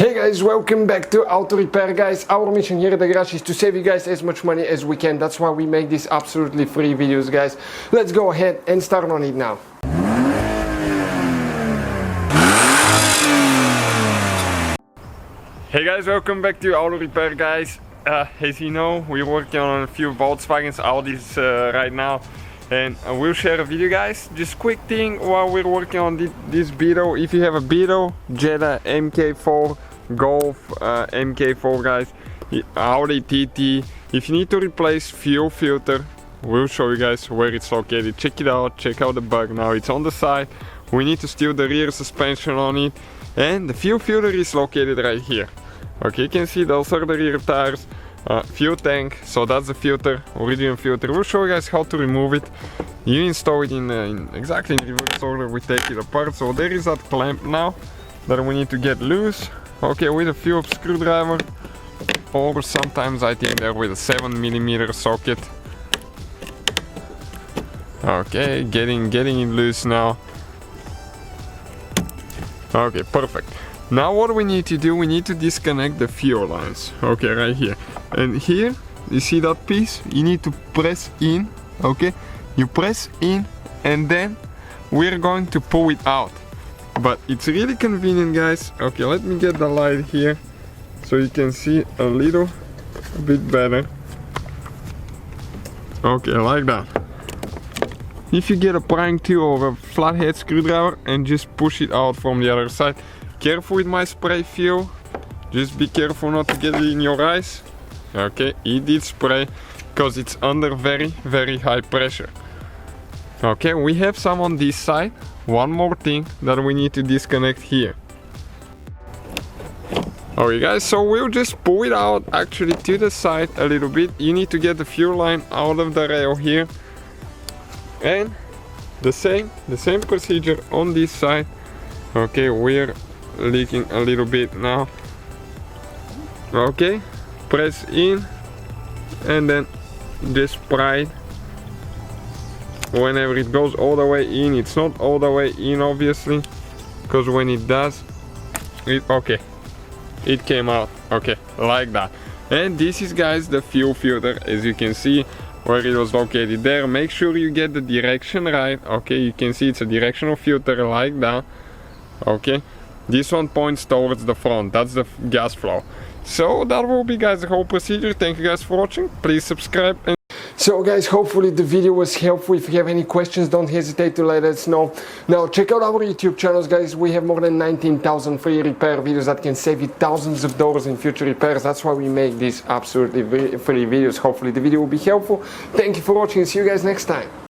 Hey guys, welcome back to Auto Repair, guys. Our mission here at the garage is to save you guys as much money as we can. That's why we make these absolutely free videos, guys. Let's go ahead and start on it now. Hey guys, welcome back to Auto Repair, guys. As you know, we're working on a few Volkswagens, Audis right now. And we'll share a video, guys. Just quick thing while we're working on this Beetle. If you have a Beetle, Jetta MK4, Golf MK4, guys, Audi TT, if you need to replace fuel filter, we'll show you guys where it's located. Check it out, check out the bug. Now it's on the side. We need to steal the rear suspension on it, and the fuel filter is located right here. Okay, you can see those are the rear tires. Fuel tank, so that's the filter, original filter. We'll show you guys how to remove it. You install it in exactly in reverse order. We take it apart. So there is that clamp now that we need to get loose. Okay, with a Phillips screwdriver, or sometimes I think they're with a 7mm socket. Okay, getting it loose now. Okay, perfect. Now what we need to do, we need to disconnect the fuel lines. Okay, right here. And here, you see that piece? You need to press in, okay? You press in and then we're going to pull it out. But it's really convenient, guys. Okay, let me get the light here so you can see a little bit better. Okay, like that. If you get a prying tool or a flathead screwdriver and just push it out from the other side. Careful with my spray fuel, just be careful not to get it in your eyes. Okay, it did spray because it's under very high pressure. Okay, we have some on this side. One more thing that we need to disconnect here. Okay guys, so we'll just pull it out actually to the side a little bit. You need to get the fuel line out of the rail here. And the same procedure on this side. Okay, we're leaking a little bit now. Okay, press in and then just pry it. Whenever it goes all the way in, it's not all the way in obviously, because when it does, it came out. Okay, like that. And this is, guys, the fuel filter, as you can see where it was located there. Make sure you get the direction right. Okay, you can see it's a directional filter like that. Okay, this one points towards the front, that's the gas flow. So that will be, guys, the whole procedure. Thank you guys for watching. Please subscribe. So guys, hopefully the video was helpful. If you have any questions, don't hesitate to let us know. Now check out our YouTube channels, guys. We have more than 19,000 free repair videos that can save you thousands of dollars in future repairs. That's why we make these absolutely free videos. Hopefully the video will be helpful. Thank you for watching. See you guys next time.